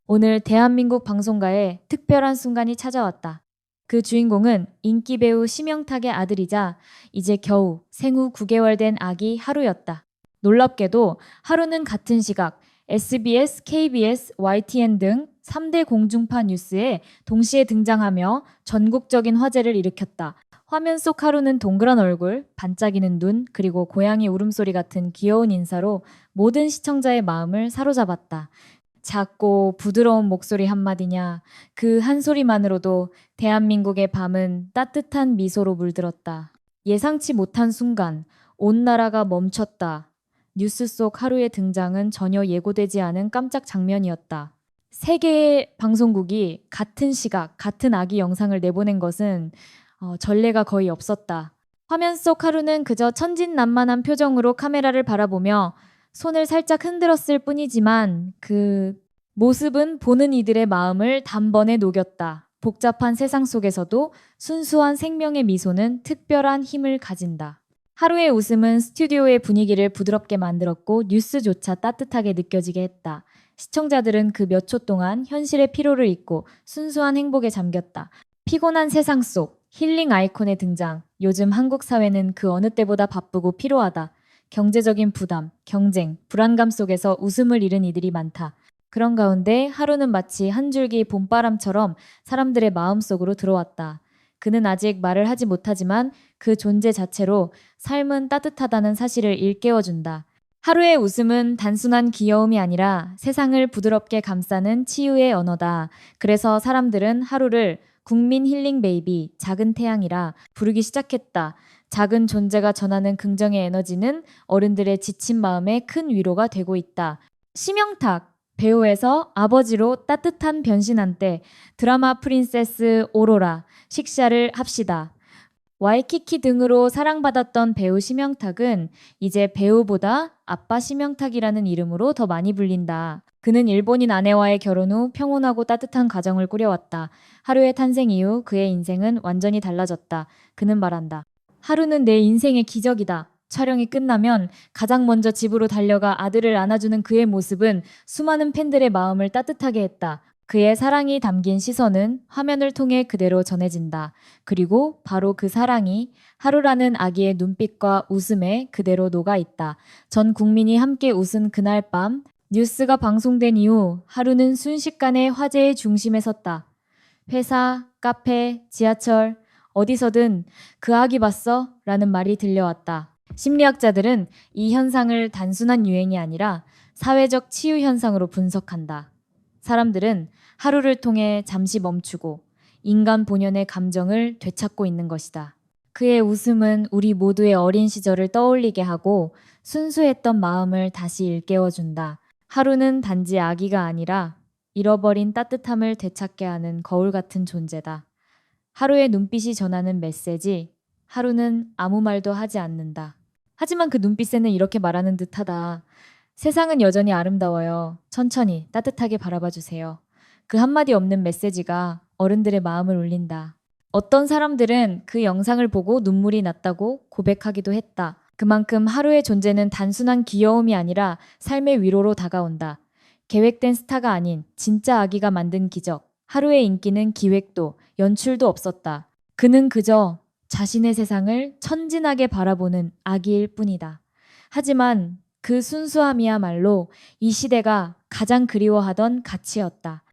오늘 대한민국 방송가에 특별한 순간이 찾아왔다. 그 주인공은 인기 배우 심영탁의 아들이자 이제 겨우 생후 9개월 된 아기 하루였다. 놀랍게도 하루는 같은 시각 SBS, KBS, YTN 등 3대 공중파 뉴스에 동시에 등장하며 전국적인 화제를 일으켰다. 화면 속 하루는 동그란 얼굴, 반짝이는 눈, 그리고 고양이 울음소리 같은 귀여운 인사로 모든 시청자의 마음을 사로잡았다. 작고 부드러운 목소리 한마디냐, 그 한 소리만으로도 대한민국의 밤은 따뜻한 미소로 물들었다. 예상치 못한 순간, 온 나라가 멈췄다. 뉴스 속 하루의 등장은 전혀 예고되지 않은 깜짝 장면이었다. 세 개의 방송국이 같은 시각, 같은 아기 영상을 내보낸 것은 전례가 거의 없었다. 화면 속 하루는 그저 천진난만한 표정으로 카메라를 바라보며 손을 살짝 흔들었을 뿐이지만 그 모습은 보는 이들의 마음을 단번에 녹였다. 복잡한 세상 속에서도 순수한 생명의 미소는 특별한 힘을 가진다. 하루의 웃음은 스튜디오의 분위기를 부드럽게 만들었고 뉴스조차 따뜻하게 느껴지게 했다. 시청자들은 그 몇 초 동안 현실의 피로를 잊고 순수한 행복에 잠겼다. 피곤한 세상 속 힐링 아이콘의 등장. 요즘 한국 사회는 그 어느 때보다 바쁘고 피로하다. 경제적인 부담, 경쟁, 불안감 속에서 웃음을 잃은 이들이 많다. 그런 가운데 하루는 마치 한 줄기 봄바람처럼 사람들의 마음속으로 들어왔다. 그는 아직 말을 하지 못하지만 그 존재 자체로 삶은 따뜻하다는 사실을 일깨워준다. 하루의 웃음은 단순한 귀여움이 아니라 세상을 부드럽게 감싸는 치유의 언어다. 그래서 사람들은 하루를 국민 힐링 베이비, 작은 태양이라 부르기 시작했다. 작은 존재가 전하는 긍정의 에너지는 어른들의 지친 마음에 큰 위로가 되고 있다. 심영탁, 배우에서 아버지로 따뜻한 변신한 때 드라마 프린세스 오로라, 식사를 합시다. 와이키키 등으로 사랑받았던 배우 심영탁은 이제 배우보다 아빠 심영탁이라는 이름으로 더 많이 불린다. 그는 일본인 아내와의 결혼 후 평온하고 따뜻한 가정을 꾸려왔다. 하루의 탄생 이후 그의 인생은 완전히 달라졌다. 그는 말한다. 하루는 내 인생의 기적이다. 촬영이 끝나면 가장 먼저 집으로 달려가 아들을 안아주는 그의 모습은 수많은 팬들의 마음을 따뜻하게 했다. 그의 사랑이 담긴 시선은 화면을 통해 그대로 전해진다. 그리고 바로 그 사랑이 하루라는 아기의 눈빛과 웃음에 그대로 녹아 있다. 전 국민이 함께 웃은 그날 밤, 뉴스가 방송된 이후 하루는 순식간에 화제의 중심에 섰다. 회사, 카페, 지하철, 어디서든 그 아기 봤어? 라는 말이 들려왔다. 심리학자들은 이 현상을 단순한 유행이 아니라 사회적 치유 현상으로 분석한다. 사람들은 하루를 통해 잠시 멈추고 인간 본연의 감정을 되찾고 있는 것이다. 그의 웃음은 우리 모두의 어린 시절을 떠올리게 하고 순수했던 마음을 다시 일깨워준다. 하루는 단지 아기가 아니라 잃어버린 따뜻함을 되찾게 하는 거울 같은 존재다. 하루의 눈빛이 전하는 메시지, 하루는 아무 말도 하지 않는다. 하지만 그 눈빛에는 이렇게 말하는 듯하다. 세상은 여전히 아름다워요. 천천히 따뜻하게 바라봐 주세요. 그 한마디 없는 메시지가 어른들의 마음을 울린다. 어떤 사람들은 그 영상을 보고 눈물이 났다고 고백하기도 했다. 그만큼 하루의 존재는 단순한 귀여움이 아니라 삶의 위로로 다가온다. 계획된 스타가 아닌 진짜 아기가 만든 기적. 하루의 인기는 기획도 연출도 없었다. 그는 그저 자신의 세상을 천진하게 바라보는 아기일 뿐이다. 하지만 그 순수함이야말로 이 시대가 가장 그리워하던 가치였다.